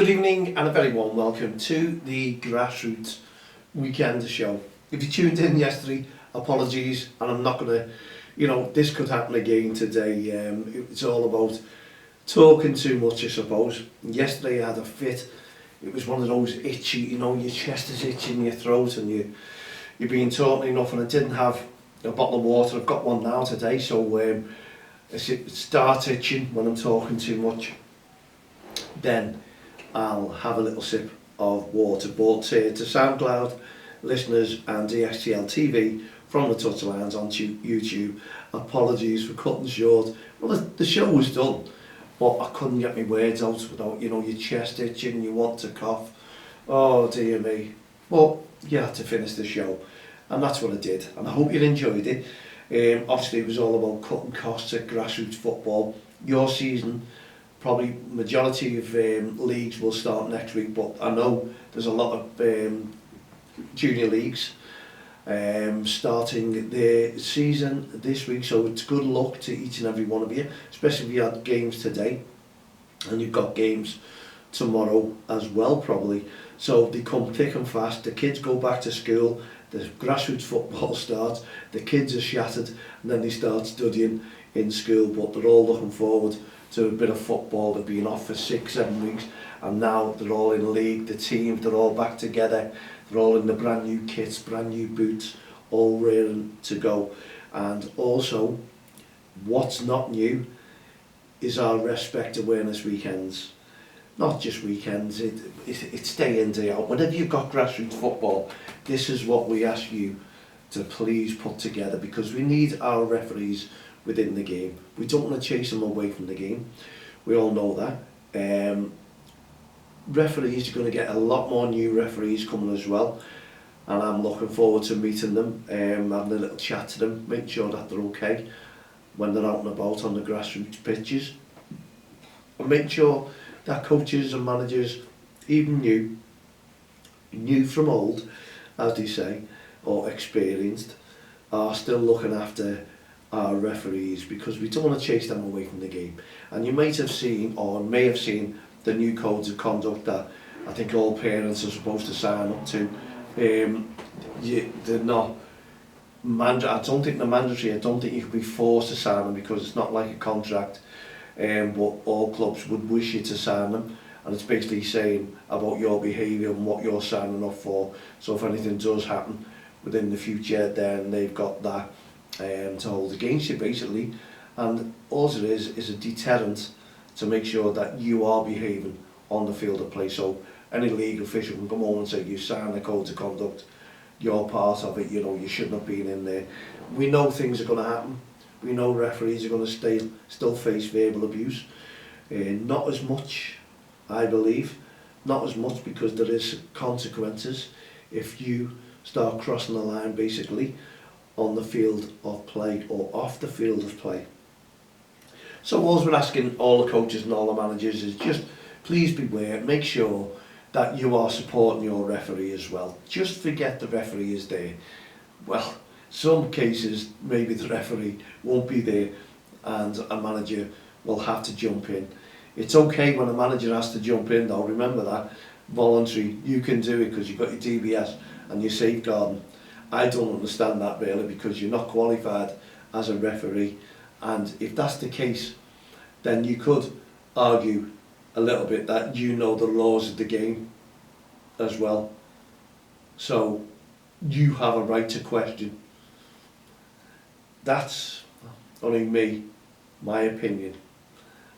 Good evening and a very warm welcome to the Grassroots Weekend Show. If you tuned in yesterday, apologies, and I'm not going to, this could happen again today. It's all about talking too much, I suppose. Yesterday I had a fit. It was one of those itchy, your chest is itching, your throat, and you're being taught enough, and I didn't have a bottle of water. I've got one now today, so it starts itching when I'm talking too much. Then I'll have a little sip of water. But to SoundCloud listeners and ESTL TV from the touchlines onto YouTube, apologies for cutting short. Well, the show was done, but I couldn't get my words out without, your chest itching, you want to cough. Oh dear me. But you had to finish the show, and that's what I did, and I hope you enjoyed it. Obviously it was all about cutting costs at grassroots football. Your season, probably majority of leagues will start next week, but I know there's a lot of junior leagues starting their season this week, so it's good luck to each and every one of you, especially if you had games today and you've got games tomorrow as well probably. So they come thick and fast, the kids go back to school, the grassroots football starts, the kids are shattered, and then they start studying in school, but they're all looking forward to a bit of football. They've been off for 6-7 weeks, and now they're all in league, the team, they're all back together, they're all in the brand new kits, brand new boots, all ready to go. And also, what's not new is our REFspect awareness weekends. Not just weekends, it's day in, day out. Whenever you've got grassroots football, this is what we ask you to please put together, because we need our referees within the game. We don't want to chase them away from the game. We all know that. Referees are going to get a lot more new referees coming as well, and I'm looking forward to meeting them, having a little chat to them, make sure that they're okay when they're out and about on the grassroots pitches, and make sure that coaches and managers, even new from old, as they say, or experienced, are still looking after our referees, because we don't want to chase them away from the game. And you might have seen, or may have seen, the new codes of conduct that I think all parents are supposed to sign up to. They're not I don't think they're mandatory. I don't think you can be forced to sign them, because it's not like a contract, but all clubs would wish you to sign them, and it's basically saying about your behaviour and what you're signing up for. So if anything does happen within the future, then they've got that to hold against you, basically. And all it is a deterrent to make sure that you are behaving on the field of play. So any league official can come home and say, you signed the code of conduct, you're part of it, you shouldn't have been in there. We know things are going to happen. We know referees are going to still face verbal abuse. Not as much, I believe, not as much, because there is consequences if you start crossing the line, basically, on the field of play or off the field of play. So all we're asking all the coaches and all the managers is just please beware, make sure that you are supporting your referee as well. Just forget the referee is there. Well, some cases maybe the referee won't be there and a manager will have to jump in. It's okay when a manager has to jump in though, remember that, voluntary, you can do it because you've got your DBS and your safeguarding. I don't understand that really, because you're not qualified as a referee, and if that's the case, then you could argue a little bit that the laws of the game as well. So you have a right to question. That's only my opinion.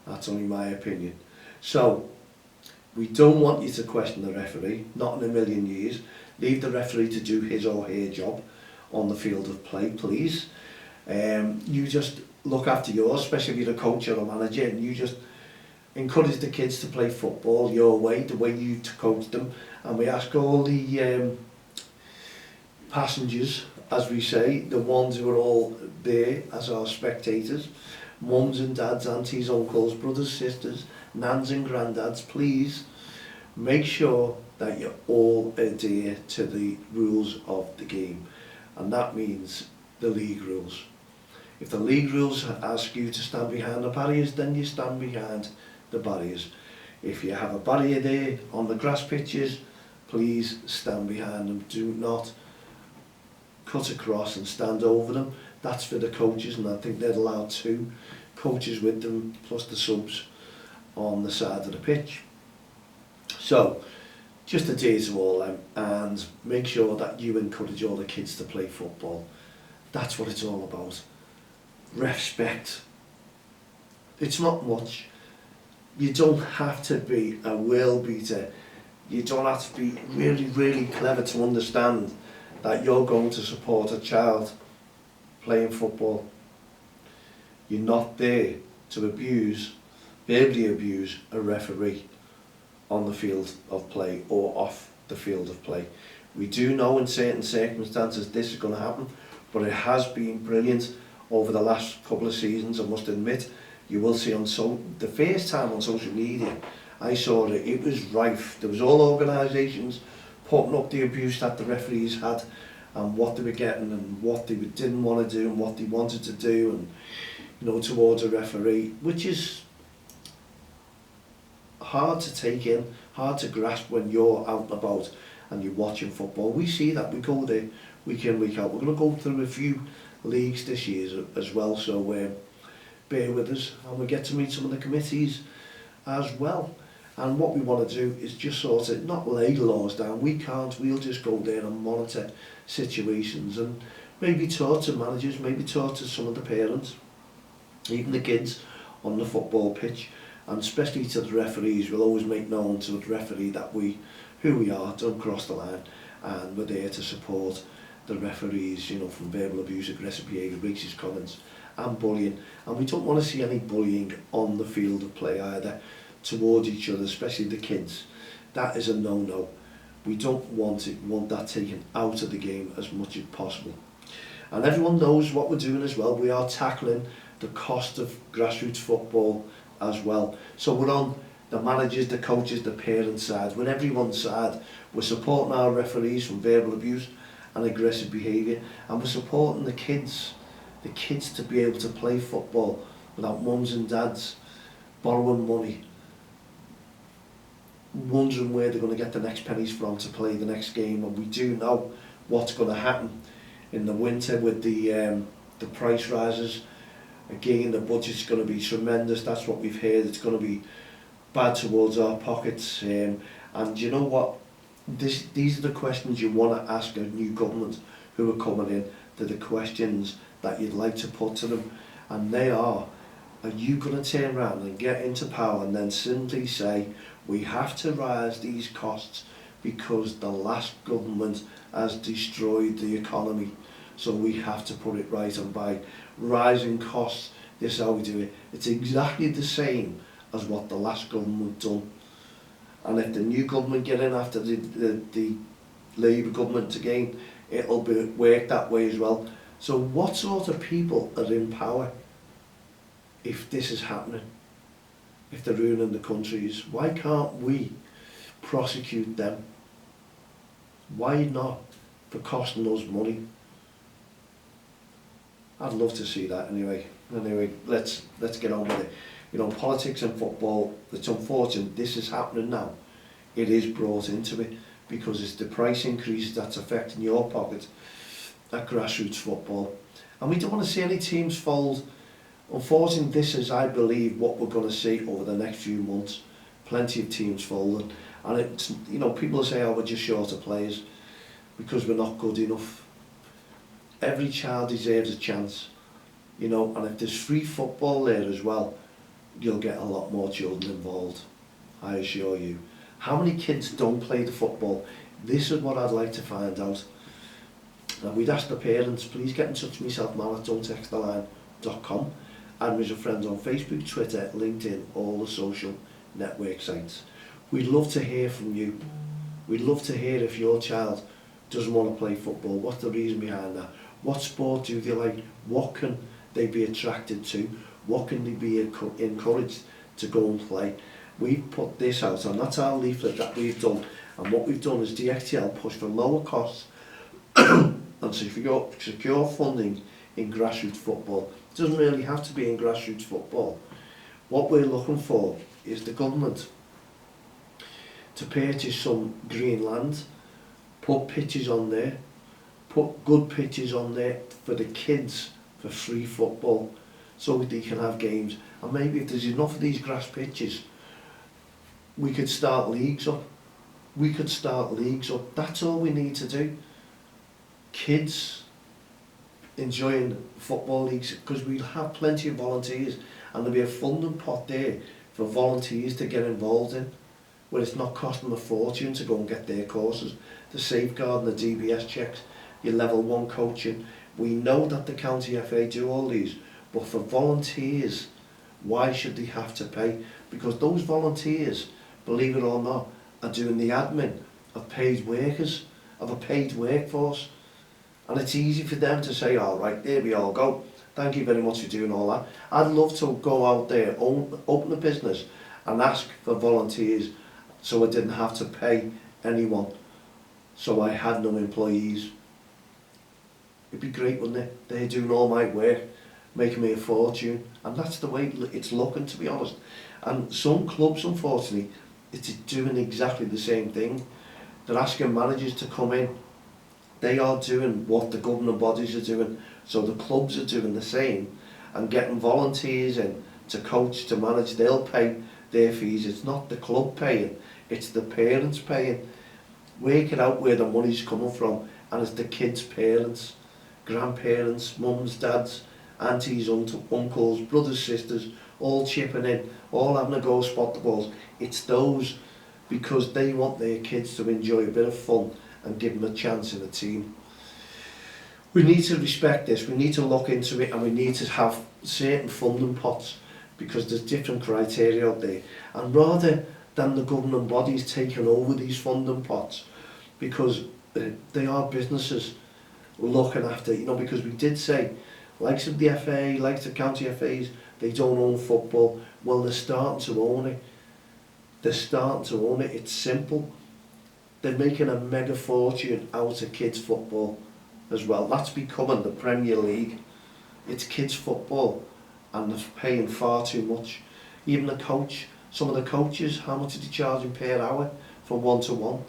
That's only my opinion. So we don't want you to question the referee, not in a million years. Leave the referee to do his or her job on the field of play, please. You just look after yours, especially if you're a coach or a manager, and you just encourage the kids to play football your way, the way you coach them. And we ask all the passengers, as we say, the ones who are all there as our spectators, mums and dads, aunties, uncles, brothers, sisters, nans and granddads, please make sure that you all adhere to the rules of the game, and that means the league rules. If the league rules ask you to stand behind the barriers, then you stand behind the barriers. If you have a barrier there on the grass pitches, please stand behind them. Do not cut across and stand over them. That's for the coaches, and I think they're allowed 2 coaches with them, plus the subs on the side of the pitch. So, just adhere to all them, and make sure that you encourage all the kids to play football. That's what it's all about. REFspect. It's not much. You don't have to be a world beater. You don't have to be really, really clever to understand that you're going to support a child playing football. You're not there to verbally abuse a referee on the field of play or off the field of play. We do know in certain circumstances this is going to happen, but it has been brilliant over the last couple of seasons, I must admit. You will see the first time on social media I saw it was rife. There was all organisations putting up the abuse that the referees had and what they were getting and what they didn't want to do and what they wanted to do, and towards a referee, which is hard to take in, hard to grasp when you're out and about and you're watching football. We see that, we go there week in, week out. We're going to go through a few leagues this year as well, so bear with us, and we get to meet some of the committees as well. And what we want to do is just sort of not lay laws down. We'll just go there and monitor situations and maybe talk to managers, maybe talk to some of the parents, even the kids on the football pitch, and especially to the referees. We'll always make known to the referee that who we are, don't cross the line, and we're there to support the referees, from verbal abuse, aggressive behaviour, racist comments and bullying. And we don't want to see any bullying on the field of play either, towards each other, especially the kids. That is a no-no. We don't want that taken out of the game as much as possible. And everyone knows what we're doing as well. We are tackling the cost of grassroots football as well. So we're on the managers, the coaches, the parents' side. We're everyone's side. We're supporting our referees from verbal abuse and aggressive behaviour, and we're supporting the kids to be able to play football without mums and dads borrowing money, wondering where they're going to get the next pennies from to play the next game. And we do know what's going to happen in the winter with the price rises. Again, the budget's going to be tremendous. That's what we've heard. It's going to be bad towards our pockets. And you know what? These are the questions you want to ask a new government who are coming in. They're the questions that you'd like to put to them. And they are you going to turn around and get into power and then simply say, we have to rise these costs because the last government has destroyed the economy, so we have to put it right, and by rising costs, this is how we do it. It's exactly the same as what the last government done. And if the new government get in after the Labour government again, it'll work that way as well. So what sort of people are in power if this is happening? If they're ruining the countries, why can't we prosecute them? Why not for costing us money? I'd love to see that anyway. Anyway, let's get on with it. Politics and football, it's unfortunate this is happening now. It is brought into it because it's the price increases that's affecting your pocket at grassroots football. And we don't want to see any teams fold. Unfortunately, this is, I believe, what we're going to see over the next few months. Plenty of teams folding. And it's, people say, oh, we're just short of players because we're not good enough. Every child deserves a chance, and if there's free football there as well, you'll get a lot more children involved, I assure you. How many kids don't play the football? This is what I'd like to find out. And we'd ask the parents, please get in touch with myself, Mal at don'ttexttheline.com. And as a friend on Facebook, Twitter, LinkedIn, all the social network sites. We'd love to hear from you. We'd love to hear if your child doesn't want to play football. What's the reason behind that? What sport do they like? What can they be attracted to? What can they be encouraged to go and play? We've put this out, and that's our leaflet that we've done. And what we've done is DXTL push for lower costs and secure funding in grassroots football. It doesn't really have to be in grassroots football. What we're looking for is the government to purchase some green land, put pitches on there, put good pitches on there for the kids for free football, so they can have games. And maybe if there's enough of these grass pitches, we could start leagues up. We could start leagues up. That's all we need to do. Kids enjoying football leagues, because we'll have plenty of volunteers, and there'll be a funding pot there for volunteers to get involved in, where it's not costing them a fortune to go and get their courses, the safeguard and the DBS checks, your level 1 coaching. We know that the county FA do all these, but for volunteers, why should they have to pay? Because those volunteers, believe it or not, are doing the admin of paid workers, of a paid workforce. And it's easy for them to say, all right, there we all go. Thank you very much for doing all that. I'd love to go out there, open a business and ask for volunteers, so I didn't have to pay anyone, so I had no employees. It'd be great, wouldn't it? They're doing all my work, making me a fortune, and that's the way it's looking, to be honest. And some clubs, unfortunately, it's doing exactly the same thing. They're asking managers to come in. They are doing what the governing bodies are doing, so the clubs are doing the same and getting volunteers in to coach, to manage. They'll pay their fees. It's not the club paying, it's the parents paying. Work it out where the money's coming from, and it's the kids' parents, grandparents, mums, dads, aunties, uncles, brothers, sisters, all chipping in, all having a go spot the balls. It's those, because they want their kids to enjoy a bit of fun and give them a chance in a team. We need to respect this, we need to look into it, and we need to have certain funding pots, because there's different criteria out there. And rather than the governing bodies taking over these funding pots, because they are businesses looking after, because we did say, likes of the FA, likes the county FAs, they don't own football. Well, they're starting to own it. They're starting to own it. It's simple. They're making a mega fortune out of kids football as well. That's becoming the Premier League. It's kids football, and they're paying far too much. Even the coach, some of the coaches, how much are they charging per hour for one-to-one?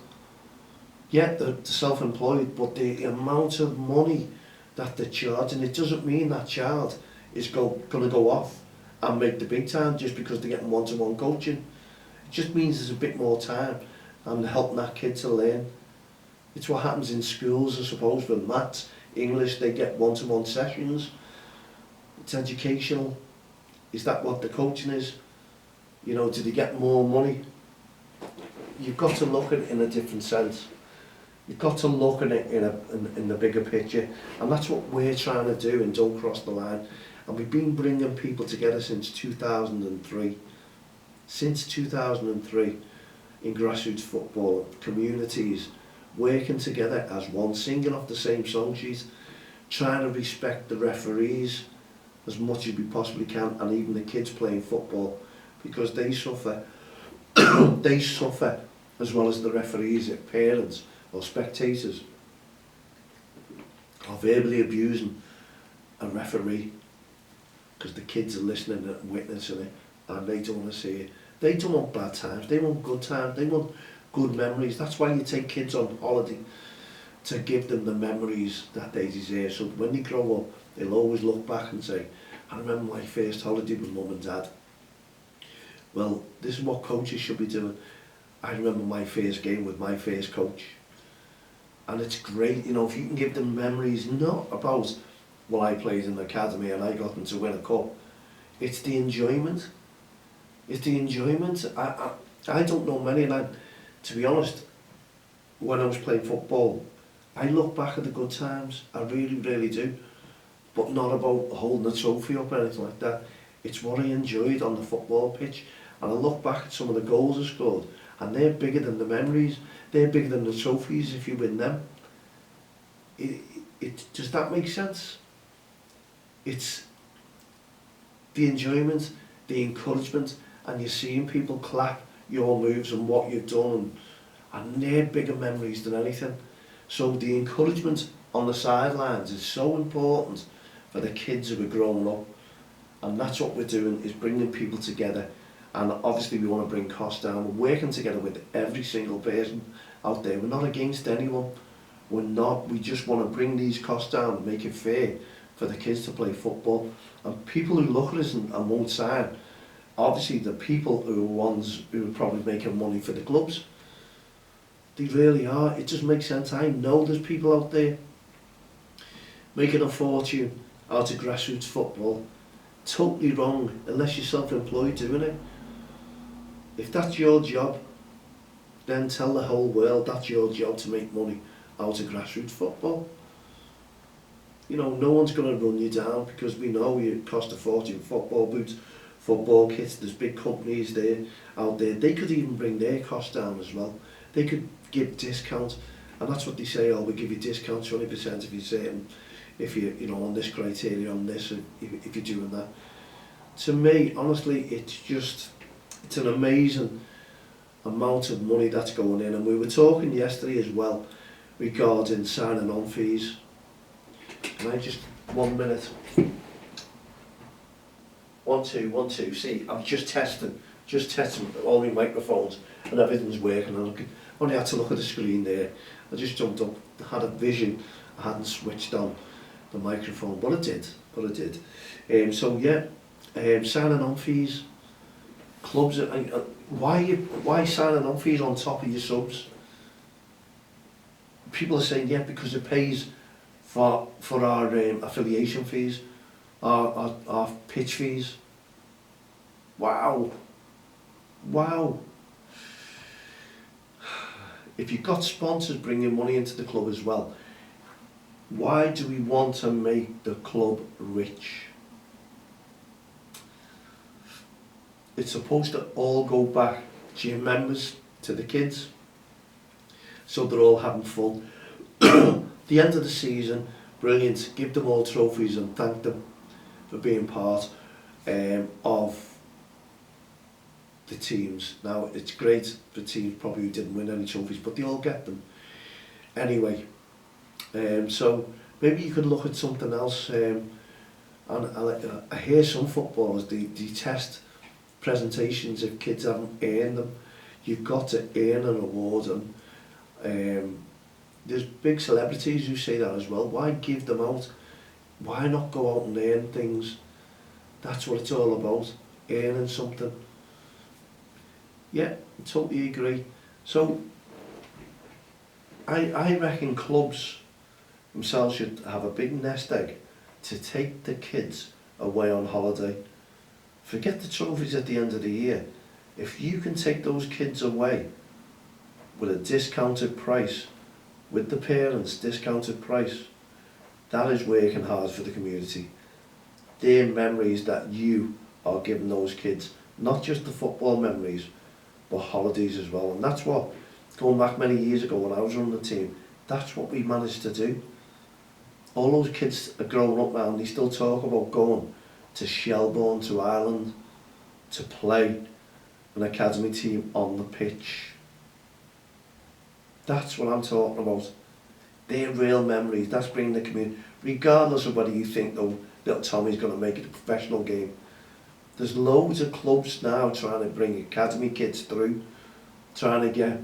Yeah, they're self-employed, but the amount of money that they're charging, it doesn't mean that child is going to go off and make the big time just because they're getting one-to-one coaching. It just means there's a bit more time and helping that kid to learn. It's what happens in schools, I suppose, with maths, English, they get one-to-one sessions. It's educational. Is that what the coaching is? Do they get more money? You've got to look at it in a different sense. You've got to look at it in the bigger picture, and that's what we're trying to do in Don't Cross the Line. And we've been bringing people together since 2003. Since 2003, in grassroots football, communities working together as one, singing off the same song sheet, trying to respect the referees as much as we possibly can, and even the kids playing football, because they suffer. They suffer as well as the referees, if parents or spectators are verbally abusing a referee, because the kids are listening and witnessing it, and they don't want to see it. They don't want bad times, they want good times, they want good memories. That's why you take kids on holiday, to give them the memories that they deserve, so when they grow up, they'll always look back and say, I remember my first holiday with mum and dad. Well, this is what coaches should be doing. I remember my first game with my first coach. And it's great, if you can give them memories, not about, well, I played in the academy and I got them to win a cup. It's the enjoyment. It's the enjoyment. I don't know many, and to be honest, when I was playing football, I look back at the good times. I really, really do. But not about holding a trophy up or anything like that. It's what I enjoyed on the football pitch. And I look back at some of the goals I scored, and they're bigger than the memories. They're bigger than the trophies if you win them. Does that make sense? It's the enjoyment, the encouragement, and you're seeing people clap your moves and what you've done, and they're bigger memories than anything. So the encouragement on the sidelines is so important for the kids who are growing up, and that's what we're doing, is bringing people together And obviously we want to bring costs down. We're working together with every single person out there. We're not against anyone. We're not. We just want to bring these costs down and make it fair for the kids to play football. And people who look at us and won't sign, obviously the people who are ones who are probably making money for the clubs. They really are. It just makes sense. I know there's people out there making a fortune out of grassroots football. Totally wrong, unless you're self-employed doing it. If that's your job, then tell the whole world that's your job, to make money out of grassroots football. You know, no one's going to run you down, because we know you cost a fortune. Football boots, football kits, there's big companies there out there. They could even bring their costs down as well. They could give discounts, and that's what they say, oh, we give you discounts 20% if you're certain, if you know, on this criteria, on this, if you're doing that. To me, honestly, it's an amazing amount of money that's going in. And we were talking yesterday as well regarding signing on fees. Can I just, 1 minute? 1, 2, 1, 2. See, I'm just testing all my microphones, and everything's working. I only had to look at the screen there. I just jumped up, had a vision. I hadn't switched on the microphone, but I did. So yeah, signing on fees. Clubs, why signing on fees on top of your subs? People are saying, yeah, because it pays for our affiliation fees, our pitch fees. Wow. If you've got sponsors bringing money into the club as well, why do we want to make the club rich? It's supposed to all go back to your members, to the kids, so they're all having fun. The end of the season, brilliant, give them all trophies and thank them for being part of the teams. Now, it's great for teams probably who didn't win any trophies, but they all get them anyway. So maybe you could look at something else. And I hear some footballers, they test presentations if kids haven't earned them. You've got to earn an award, and there's big celebrities who say that as well. Why give them out? Why not go out and earn things? That's what it's all about, earning something. Yeah, I totally agree. So I reckon clubs themselves should have a big nest egg to take the kids away on holiday. Forget the trophies at the end of the year. If you can take those kids away with a discounted price, with the parents, discounted price, that is working hard for the community. They're memories that you are giving those kids, not just the football memories, but holidays as well. And that's what, going back many years ago when I was running the team, that's what we managed to do. All those kids are growing up now and they still talk about going to Shelbourne, to Ireland, to play an academy team on the pitch. That's what I'm talking about. They're real memories. That's bringing the community, regardless of whether you think, though, little Tommy's going to make it a professional game. There's loads of clubs now trying to bring academy kids through, trying to get,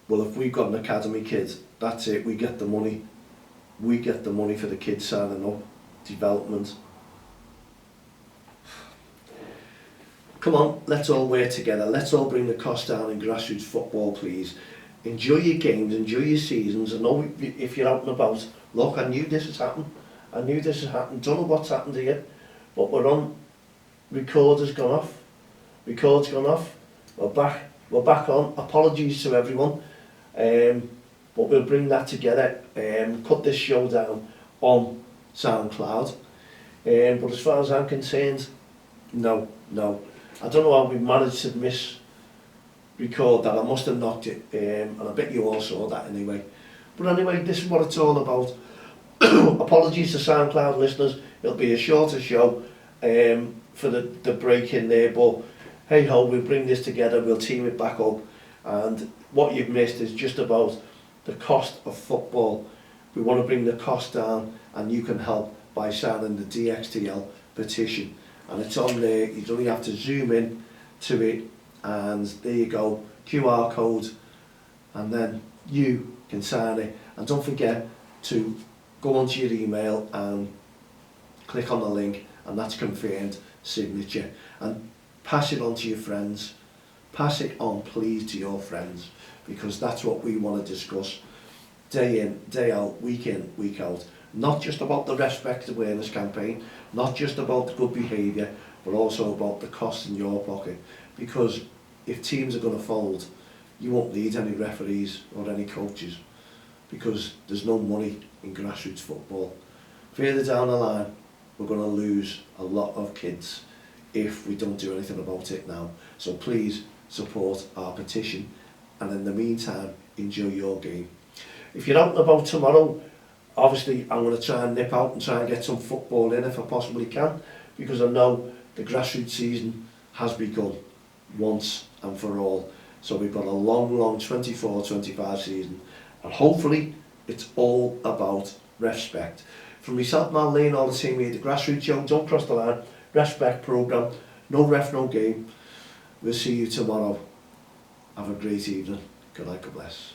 well, if we've got an academy kid, that's it, we get the money. We get the money for the kids signing up, development. Come on, let's all work together. Let's all bring the cost down in grassroots football, please. Enjoy your games, enjoy your seasons. I know if you're out and about, look, I knew this has happened. Don't know what's happened here, but we're on. Recorder's gone off. Record's gone off. We're back on. Apologies to everyone. But we'll bring that together and cut this show down on SoundCloud. But as far as I'm concerned, no. I don't know how we managed to record that. I must have knocked it, and I bet you all saw that anyway. But anyway, this is what it's all about. Apologies to SoundCloud listeners. It'll be a shorter show for the break in there, but hey ho, we'll bring this together, we'll team it back up, and what you've missed is just about the cost of football. We want to bring the cost down, and you can help by signing the DXTL petition. and it's on there. You only have to zoom in to it, and there you go, QR code, and then you can sign it. And don't forget to go onto your email and click on the link, and that's confirmed signature, and pass it on to your friends. Pass it on, please, to your friends, because that's what we want to discuss day in, day out, week in, week out. Not just about the REFspect awareness campaign, not just about the good behaviour, but also about the cost in your pocket. Because if teams are going to fold, you won't need any referees or any coaches, because there's no money in grassroots football. Further down the line, we're going to lose a lot of kids if we don't do anything about it now. So please support our petition, and in the meantime, enjoy your game. If you're out and about tomorrow, obviously I'm going to try and nip out and try and get some football in if I possibly can, because I know the grassroots season has begun once and for all. So we've got a long 24-25 season, and hopefully it's all about REFspect. From myself, Mal Lane, all the team here, the grassroots show, don't cross the line, REFspect programme, no ref, no game. We'll see you tomorrow. Have a great evening. Good night, God bless.